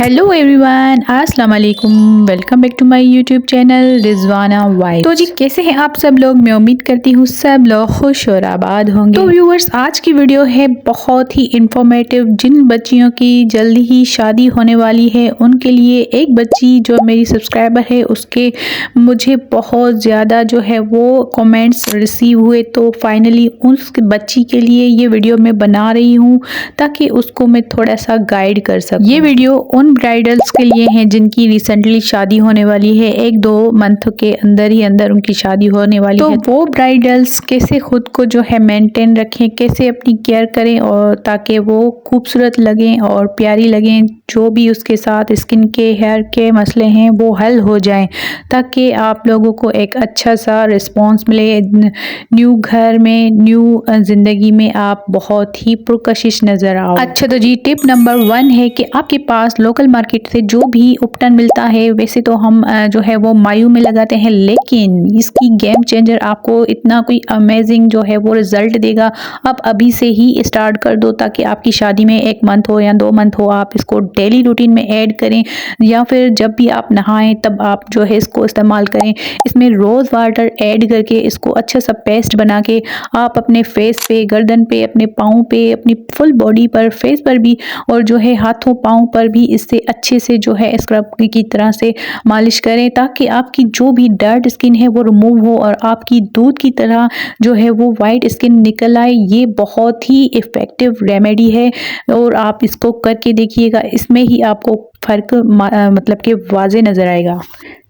Hello everyone, अस्सलाम वालेकुम। Welcome back to my YouTube channel Rizwana vibes. तो जी कैसे हैं आप सब लोग? मैं उम्मीद करती हूँ सब लोग खुश और आबाद होंगे। तो व्यूअर्स, आज की वीडियो है बहुत ही इंफॉर्मेटिव। जिन बच्चियों की जल्दी ही शादी होने वाली है उनके लिए, एक बच्ची जो मेरी सब्सक्राइबर है उसके मुझे बहुत ज़्यादा जो है वो कमेंट्स रिसीव हुए, तो फाइनली उस बच्ची के लिए ये वीडियो मैं बना रही हूँ ताकि उसको मैं थोड़ा सा गाइड कर सकूँ। ये वीडियो उन ब्राइडल्स के लिए हैं जिनकी रिसेंटली शादी होने वाली है, 1-2 मंथ के अंदर ही अंदर उनकी शादी होने वाली है। तो वो ब्राइडल्स कैसे खुद को जो है मेंटेन रखें, कैसे अपनी केयर करें और ताकि वो खूबसूरत लगें और प्यारी लगें, जो भी उसके साथ स्किन के हेयर के मसले हैं वो हल हो जाएं, ताकि आप लोगों को एक अच्छा सा रिस्पॉन्स मिले। न्यू घर में, न्यू ज़िंदगी में आप बहुत ही पुरकशिश नज़र आओ। अच्छा, तो जी टिप नंबर 1 है कि आपके पास लोकल मार्केट से जो भी उपटन मिलता है, वैसे तो हम जो है वो मायू में लगाते हैं, लेकिन इसकी गेम चेंजर आपको इतना कोई अमेजिंग जो है वो रिजल्ट देगा। आप अभी से ही स्टार्ट कर दो ताकि आपकी शादी में 1 मंथ हो या 2 मंथ हो, आप इसको डेली रूटीन में ऐड करें या फिर जब भी आप नहाएं तब आप जो है इसको इस्तेमाल करें। इसमें रोज़ वाटर ऐड करके इसको अच्छा सा पेस्ट बना के आप अपने फेस पे, गर्दन पे, अपने पाँव पे, अपनी फुल बॉडी पर, फेस पर भी और जो है हाथों पाँव पर भी इससे अच्छे से जो है स्क्रब की तरह से मालिश करें, ताकि आपकी जो भी डर्ट स्किन है वो रिमूव हो और आपकी दूध की तरह जो है वो वाइट स्किन निकल आए। ये बहुत ही इफ़ेक्टिव रेमेडी है और आप इसको करके देखिएगा, इसमें ही आपको फ़र्क मतलब कि वाज़े नज़र आएगा।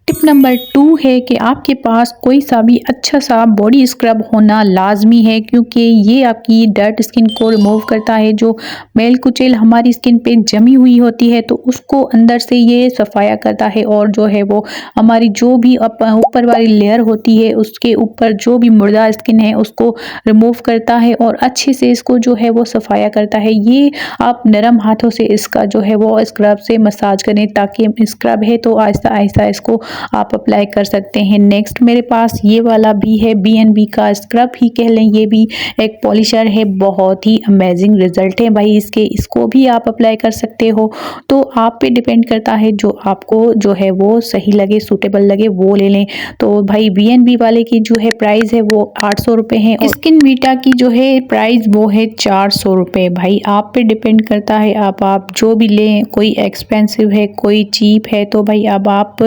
टिप नंबर 2 है कि आपके पास कोई सा भी अच्छा सा बॉडी स्क्रब होना लाजमी है, क्योंकि ये आपकी डर्ट स्किन को रिमूव करता है। जो मैल कुचैल हमारी स्किन पे जमी हुई होती है तो उसको अंदर से ये सफाया करता है और जो है वो हमारी जो भी ऊपर वाली लेयर होती है उसके ऊपर जो भी मुर्दा स्किन है उसको रिमूव करता है और अच्छे से इसको जो है वो सफाया करता है। ये आप नरम हाथों से इसका जो है वो स्क्रब से मसाज करें, ताकि स्क्रब है तो आहिस्ता आहिस्ता इसको आप अप्लाई कर सकते हैं। नेक्स्ट मेरे पास ये वाला भी है, BNB का स्क्रब ही कह लें, ये भी एक पॉलिशर है, बहुत ही अमेजिंग रिजल्ट है भाई इसके। इसको भी आप अप्लाई कर सकते हो, तो आप पे डिपेंड करता है, जो आपको जो है वो सही लगे, सूटेबल लगे वो ले लें। तो भाई BNB वाले की जो है प्राइस है वो 800 रुपये है और स्किन वीटा की जो है प्राइस वो है 400 रुपये। भाई आप पे डिपेंड करता है, आप जो भी लें, कोई एक्सपेंसिव है कोई चीप है, तो भाई अब आप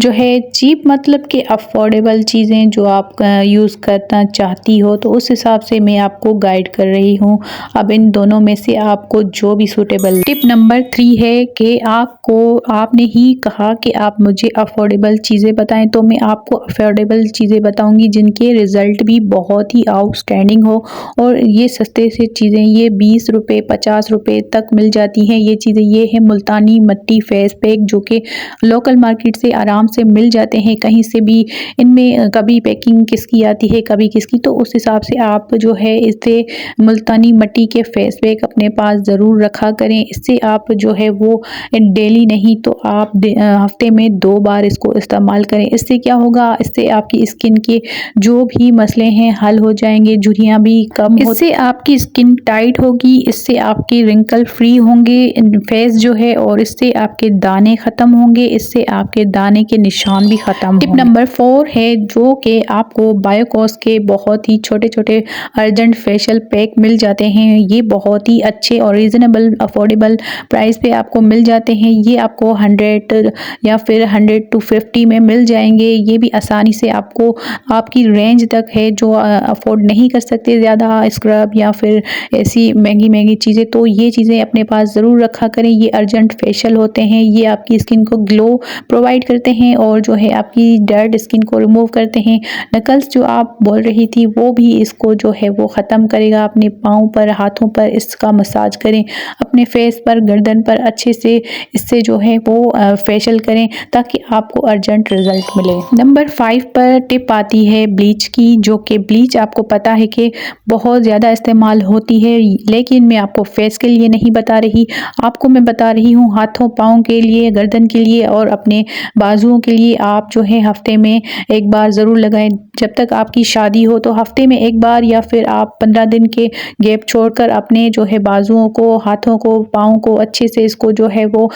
जो है चीप मतलब कि अफोर्डेबल चीज़ें जो आप यूज़ करना चाहती हो, तो उस हिसाब से मैं आपको गाइड कर रही हूँ। अब इन दोनों में से आपको जो भी सूटेबल। टिप नंबर 3 है कि आपने ही कहा कि आप मुझे अफोर्डेबल चीज़ें बताएं, तो मैं आपको अफोर्डेबल चीज़ें बताऊंगी जिनके रिज़ल्ट भी बहुत ही आउटस्टैंडिंग हो। और ये सस्ते से चीज़ें, ये 20 रुपये 50 रुपये तक मिल जाती हैं ये चीज़ें। ये है मुल्तानी मट्टी फेस पैक, जो कि लोकल मार्केट से आराम से मिल जाते हैं कहीं से भी। इनमें कभी पैकिंग किसकी आती है कभी किसकी, तो उस हिसाब से आप जो है इससे मुल्तानी मट्टी के फेस पैक अपने पास ज़रूर रखा करें। इससे आप जो है वो डेली नहीं तो आप हफ्ते में 2 बार इसको इस्तेमाल करें। इससे क्या होगा, इससे आपकी स्किन के जो भी मसले हैं हल हो जाएंगे, झुर्रियाँ भी कम हो, इससे आपकी स्किन टाइट होगी, इससे आपके रिंकल फ्री होंगे फेस जो है, और इससे आपके दाने ख़त्म होंगे, इससे आपके दाने के निशान भी ख़त्म। टिप नंबर 4 है जो कि आपको बायोकॉस के बहुत ही छोटे छोटे अर्जेंट फेशियल पैक मिल जाते हैं। ये बहुत ही अच्छे और रीज़नेबल अफोर्डेबल प्राइस पे आपको मिल जाते हैं। ये आपको 100 या फिर 100 to 50 में मिल जाएंगे। ये भी आसानी से आपको आपकी रेंज तक है, जो अफोर्ड नहीं कर सकते ज़्यादा स्क्रब या फिर ऐसी महंगी महंगी चीज़ें, तो ये चीज़ें अपने पास ज़रूर रखा करें। ये अर्जेंट फेशियल होते हैं, ये आपकी स्किन को ग्लो प्रोवाइड करते हैं और जो है आपकी डर्ट स्किन को रिमूव करते हैं। नकल्स जो आप बोल रही थी वो भी इसको जो है वो ख़त्म करेगा। अपने पाँव पर, हाथों पर इसका मसाज करें, अपने फेस पर, गर्दन पर अच्छे से इससे जो है वो फेशियल करें ताकि आपको अर्जेंट रिजल्ट मिले। नंबर 5 पर टिप आती है ब्लीच की, जो कि ब्लीच आपको पता है कि बहुत ज़्यादा इस्तेमाल होती है, लेकिन मैं आपको फेस के लिए नहीं बता रही, आपको मैं बता रही हूँ हाथों पाँव के लिए, गर्दन के लिए और अपने बाजुओं के लिए आप जो है हफ्ते में एक बार ज़रूर लगाएं। जब तक आपकी शादी हो तो हफ्ते में एक बार या फिर आप 15 दिन के गैप छोड़कर अपने जो है बाजुओं को, हाथों को, पाँव को अच्छे से इसको जो है वो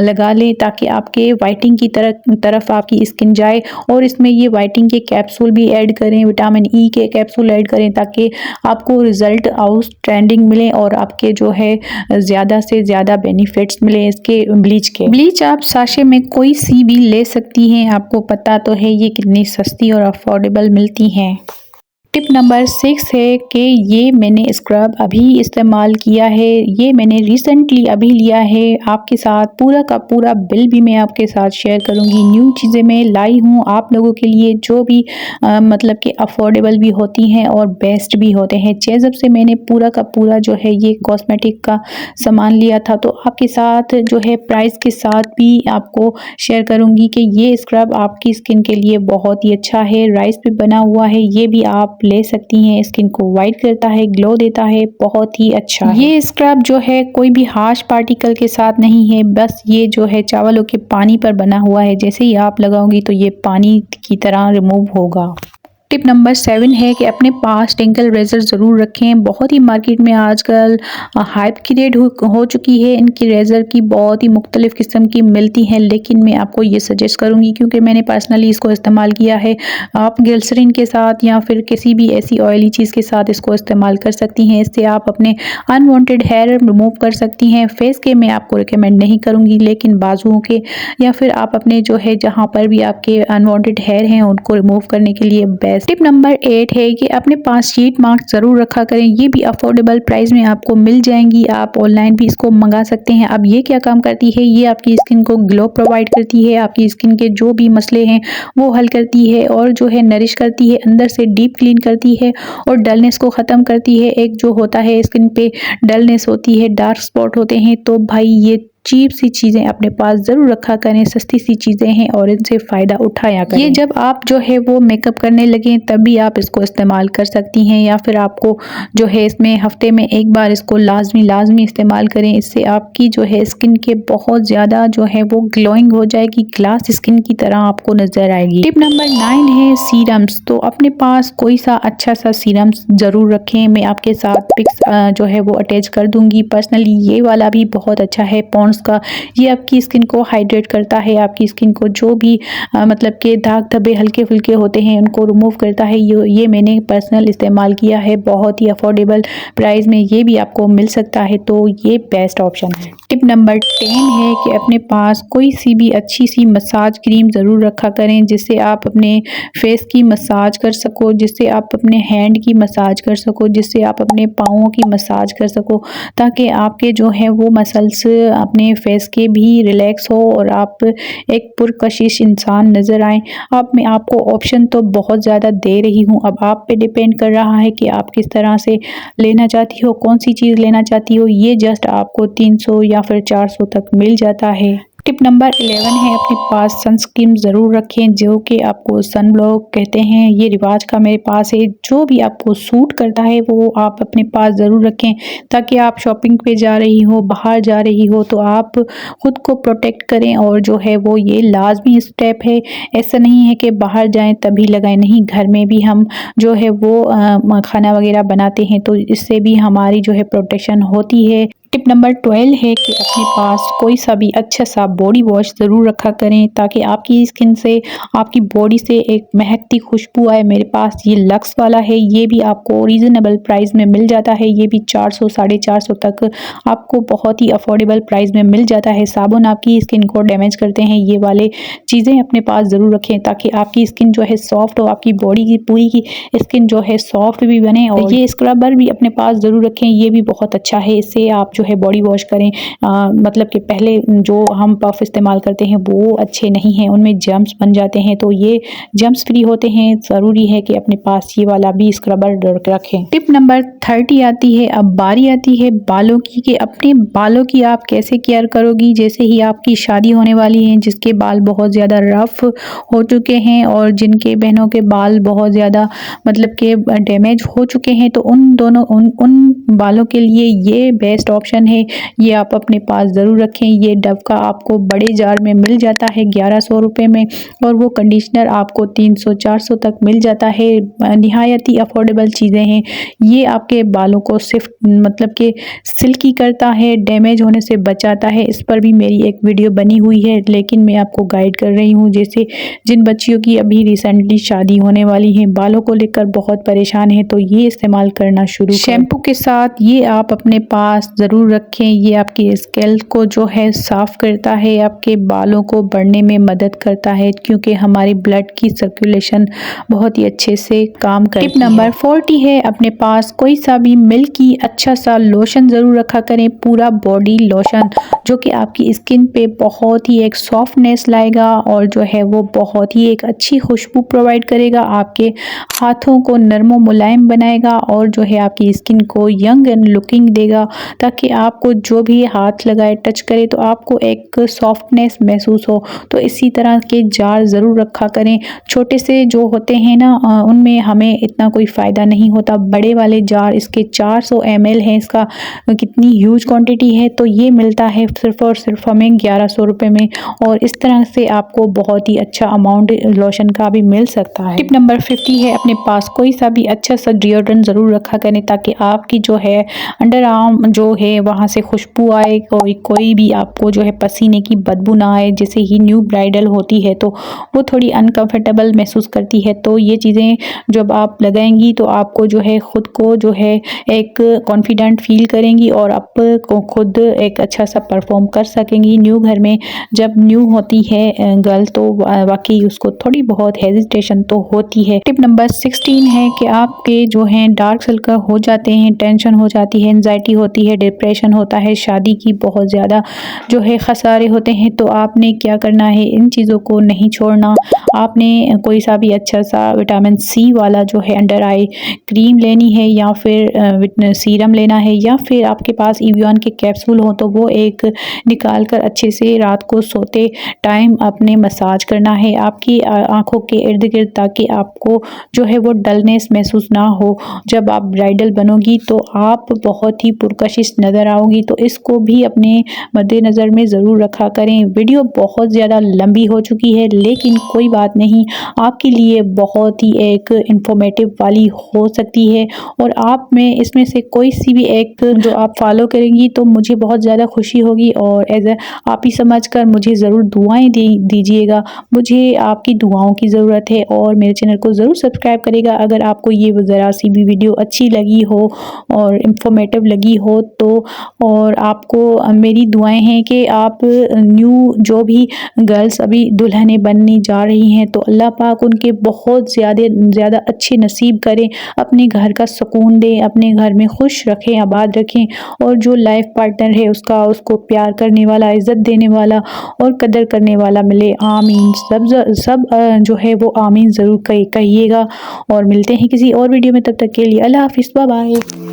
लगा लें, ताकि आपके वाइटिंग की तरफ आपकी स्किन जाए। और इसमें ये वाइटिंग के कैप्सूल भी ऐड करें, विटामिन ई के कैप्सूल ऐड करें, ताकि आपको रिजल्ट आउटस्टैंडिंग मिले और आपके जो है ज़्यादा से ज़्यादा बेनिफिट्स मिले इसके ब्लीच के। ब्लीच आप साशे में कोई सी भी ले सकती हैं, आपको पता तो है ये कितनी सस्ती और अफोर्डेबल मिलती हैं। टिप नंबर 6 है कि ये मैंने स्क्रब अभी इस्तेमाल किया है, ये मैंने रिसेंटली अभी लिया है। आपके साथ पूरा का पूरा बिल भी मैं आपके साथ शेयर करूँगी। न्यू चीज़ें मैं लाई हूँ आप लोगों के लिए, जो भी मतलब कि अफोर्डेबल भी होती हैं और बेस्ट भी होते हैं। जब से मैंने पूरा का पूरा जो है ये कॉस्मेटिक का सामान लिया था, तो आपके साथ जो है प्राइस के साथ भी आपको शेयर करूँगी कि ये स्क्रब आपकी स्किन के लिए बहुत ही अच्छा है। राइस पे बना हुआ है, ये भी आप ले सकती हैं। स्किन को वाइट करता है, ग्लो देता है, बहुत ही अच्छा है। ये स्क्रब जो है कोई भी हार्श पार्टिकल के साथ नहीं है, बस ये जो है चावलों के पानी पर बना हुआ है। जैसे ही आप लगाओगी तो ये पानी की तरह रिमूव होगा। टिप नंबर 7 है कि अपने पास टिंकल रेज़र ज़रूर रखें। बहुत ही मार्केट में आजकल हाइप क्रिएट हो चुकी है इनकी रेज़र की, बहुत ही मुख्तलिफ़ किस्म की मिलती हैं, लेकिन मैं आपको ये सजेस्ट करूँगी क्योंकि मैंने पर्सनली इसको इस्तेमाल किया है। आप ग्लिसरीन के साथ या फिर किसी भी ऐसी ऑयली चीज़ के साथ इसको इस्तेमाल कर सकती हैं। इससे आप अपने अनवांटेड हेयर रिमूव कर सकती हैं। फेस के मैं आपको रिकमेंड नहीं करूँगी, लेकिन बाजुओं के या फिर आप अपने जो है जहाँ पर भी आपके अनवांटेड हेयर हैं उनको रिमूव करने के लिए बेस्ट। टिप नंबर 8 है कि अपने पास शीट मास्क ज़रूर रखा करें। ये भी अफोर्डेबल प्राइस में आपको मिल जाएंगी, आप ऑनलाइन भी इसको मंगा सकते हैं। अब ये क्या काम करती है, ये आपकी स्किन को ग्लो प्रोवाइड करती है, आपकी स्किन के जो भी मसले हैं वो हल करती है और जो है नरिश करती है, अंदर से डीप क्लीन करती है और डलनेस को ख़त्म करती है। एक जो होता है स्किन पे डलनेस होती है, डार्क स्पॉट होते हैं, तो भाई ये चीप सी चीज़ें अपने पास ज़रूर रखा करें। सस्ती सी चीज़ें हैं और इनसे फ़ायदा उठाया करें। ये जब आप जो है वो मेकअप करने लगें तभी आप इसको इस्तेमाल कर सकती हैं, या फिर आपको जो है इसमें हफ्ते में एक बार इसको लाजमी इस्तेमाल करें। इससे आपकी जो है स्किन के बहुत ज़्यादा जो है वो ग्लोइंग हो जाएगी, ग्लास स्किन की तरह आपको नज़र आएगी। टिप नंबर 9 है सीरम्स। तो अपने पास कोई सा अच्छा सा सीरम्स ज़रूर रखें। मैं आपके साथ पिक्स जो है वो अटैच कर दूँगी। पर्सनली ये वाला भी बहुत अच्छा है पॉन्ड्स का। ये आपकी स्किन को हाइड्रेट करता है, आपकी स्किन को जो भी मतलब के दाग धब्बे हल्के फुल्के होते हैं उनको रिमूव करता है। ये मैंने पर्सनल इस्तेमाल किया है, बहुत ही अफोर्डेबल प्राइस में ये भी आपको मिल सकता है, तो ये बेस्ट ऑप्शन है। टिप नंबर 10 है कि अपने पास कोई सी भी अच्छी सी मसाज क्रीम ज़रूर रखा करें, जिससे आप अपने फेस की मसाज कर सको, जिससे आप अपने हैंड की मसाज कर सको, जिससे आप अपने पाँवों की मसाज कर सको, ताकि आपके जो है वो मसल्स अपने फेस के भी रिलैक्स हो और आप एक पुरकशिश इंसान नज़र आए। अब मैं आपको ऑप्शन तो बहुत ज़्यादा दे रही हूँ, अब आप पे डिपेंड कर रहा है कि आप किस तरह से लेना चाहती हो, कौन सी चीज़ लेना चाहती हो। ये जस्ट आपको 300 या फिर 400 तक मिल जाता है। टिप नंबर 11 है अपने पास सनस्क्रीन ज़रूर रखें, जो कि आपको सनब्लॉक कहते हैं। ये रिवाज का मेरे पास है, जो भी आपको सूट करता है वो आप अपने पास ज़रूर रखें, ताकि आप शॉपिंग पे जा रही हो, बाहर जा रही हो तो आप ख़ुद को प्रोटेक्ट करें। और जो है वो ये लाजमी स्टेप है, ऐसा नहीं है कि बाहर जाएं तभी लगाएं, नहीं, घर में भी हम जो है वो खाना वगैरह बनाते हैं तो इससे भी हमारी जो है प्रोटेक्शन होती है। टिप नंबर 12 है कि अपने पास कोई सा भी अच्छा सा बॉडी वॉश ज़रूर रखा करें, ताकि आपकी स्किन से, आपकी बॉडी से एक महकती खुशबू आए। मेरे पास ये लक्स वाला है, ये भी आपको रीज़नेबल प्राइस में मिल जाता है। ये भी 400 450 तक आपको बहुत ही अफोर्डेबल प्राइस में मिल जाता है। साबुन आपकी स्किन को डैमेज करते हैं, ये वाले चीज़ें अपने पास ज़रूर रखें, ताकि आपकी स्किन जो है सॉफ्ट हो, आपकी बॉडी की पूरी की स्किन जो है सॉफ्ट भी बने। और ये स्क्रबर भी अपने पास ज़रूर रखें, ये भी बहुत अच्छा है। इससे आप जो है बॉडी वॉश करें, मतलब कि पहले जो हम पफ इस्तेमाल करते हैं वो अच्छे नहीं हैं, उनमें जर्म्स बन जाते हैं, तो ये जर्म्स फ्री होते हैं। ज़रूरी है कि अपने पास ये वाला भी स्क्रबर रखें। टिप नंबर 30 आती है, अब बारी आती है बालों की, कि अपने बालों की आप कैसे केयर करोगी। जैसे ही आपकी शादी होने वाली है, जिसके बाल बहुत ज़्यादा रफ हो चुके हैं और जिनके बहनों के बाल बहुत ज़्यादा मतलब के डैमेज हो चुके हैं, तो उन बालों के लिए ये बेस्ट ऑप्शन ऑप्शन है, ये आप अपने पास ज़रूर रखें। ये डव का आपको बड़े जार में मिल जाता है 1100 रुपये में, और वो कंडीशनर आपको 300-400 तक मिल जाता है। निहायत ही अफोर्डेबल चीज़ें हैं। ये आपके बालों को सिर्फ मतलब कि सिल्की करता है, डैमेज होने से बचाता है। इस पर भी मेरी एक वीडियो बनी हुई है, लेकिन मैं आपको गाइड कर रही हूँ। जैसे जिन बच्चियों की अभी रिसेंटली शादी होने वाली है, बालों को लेकर बहुत परेशान है, तो ये इस्तेमाल करना शुरू शैम्पू के साथ ये आप अपने पास ज़रूर रखें। ये आपकी स्कैल्प को जो है साफ़ करता है, आपके बालों को बढ़ने में मदद करता है, क्योंकि हमारी ब्लड की सर्कुलेशन बहुत ही अच्छे से काम करती है। टिप नंबर 40 है, अपने पास कोई सा भी मिल्की अच्छा सा लोशन ज़रूर रखा करें, पूरा बॉडी लोशन, जो कि आपकी स्किन पे बहुत ही एक सॉफ्टनेस लाएगा और जो है वो बहुत ही एक अच्छी खुशबू प्रोवाइड करेगा, आपके हाथों को नरम मुलायम बनाएगा और जो है आपकी स्किन को यंग एंड लुकिंग देगा, ताकि आपको जो भी हाथ लगाए टच करे तो आपको एक सॉफ्टनेस महसूस हो। तो इसी तरह के जार ज़रूर रखा करें। छोटे से जो होते हैं ना, उनमें हमें इतना कोई फ़ायदा नहीं होता। बड़े वाले जार, इसके 400 ml हैं, इसका कितनी ह्यूज क्वांटिटी है, तो ये मिलता है सिर्फ और सिर्फ हमें 1100 रुपये में, और इस तरह से आपको बहुत ही अच्छा अमाउंट लोशन का भी मिल सकता है। टिप नंबर 50 है, अपने पास कोई सा भी अच्छा सा डिओड्रेंट ज़रूर रखा करें, ताकि आपकी जो है अंडर आर्म जो है वहाँ से खुशबू आए, कोई भी आपको जो है पसीने की बदबू ना आए। जैसे ही न्यू ब्राइडल होती है तो वो थोड़ी अनकंफर्टेबल महसूस करती है, तो ये चीज़ें जब आप लगाएंगी तो आपको जो है ख़ुद को जो है एक कॉन्फिडेंट फील करेंगी और आप को खुद एक अच्छा सा परफॉर्म कर सकेंगी। न्यू घर में जब न्यू होती है गर्ल, तो वाकई उसको थोड़ी बहुत हेजिटेशन तो होती है। टिप नंबर 16 है कि आपके जो हैं डार्क सर्कल हो जाते हैं, टेंशन हो जाती है, एंजाइटी होती है, डिप्रेशन होता है, शादी की बहुत ज़्यादा जो है खसारे होते हैं, तो आपने क्या करना है, इन चीज़ों को नहीं छोड़ना। आपने कोई सा भी अच्छा सा विटामिन सी वाला जो है अंडर आई क्रीम लेनी है, या फिर सीरम लेना है, या फिर आपके पास इवियन के कैप्सूल हो तो वो एक निकाल कर अच्छे से रात को सोते टाइम अपने मसाज करना है आपकी आँखों के इर्द गिर्द, ताकि आपको जो है वो डलनेस महसूस ना हो। जब आप ब्राइडल बनोगी तो आप बहुत ही पुरकशिश नज़र आओगी, तो इसको भी अपने मद्देनज़र में ज़रूर रखा करें। वीडियो बहुत ज़्यादा लंबी हो चुकी है, लेकिन कोई बात नहीं, आपके लिए बहुत ही एक इंफॉर्मेटिव वाली हो सकती है, और आप में इसमें से कोई सी भी एक जो आप फॉलो करेंगी तो मुझे बहुत ज़्यादा खुशी होगी, और एज ए आप ही समझकर मुझे ज़रूर दुआएं दीजिएगा। मुझे आपकी दुआओं की ज़रूरत है, और मेरे चैनल को ज़रूर सब्सक्राइब करिएगा अगर आपको ये ज़रा सी भी वीडियो अच्छी लगी हो और इंफॉर्मेटिव लगी हो तो। और आपको मेरी दुआएं हैं कि आप न्यू जो भी गर्ल्स अभी दुल्हनें बनने जा रही हैं, तो अल्लाह पाक उनके बहुत ज़्यादा अच्छे नसीब करें, अपने घर का सुकून दें, अपने घर में खुश रखें, आबाद रखें, और जो लाइफ पार्टनर है उसको प्यार करने वाला, इज़्ज़त देने वाला और कदर करने वाला मिले। आमीन। सब जो है वो आमीन ज़रूर कहिएगा, और मिलते हैं किसी और वीडियो में। तब तक के लिए अल्लाह हाफिज़, बाय बाय।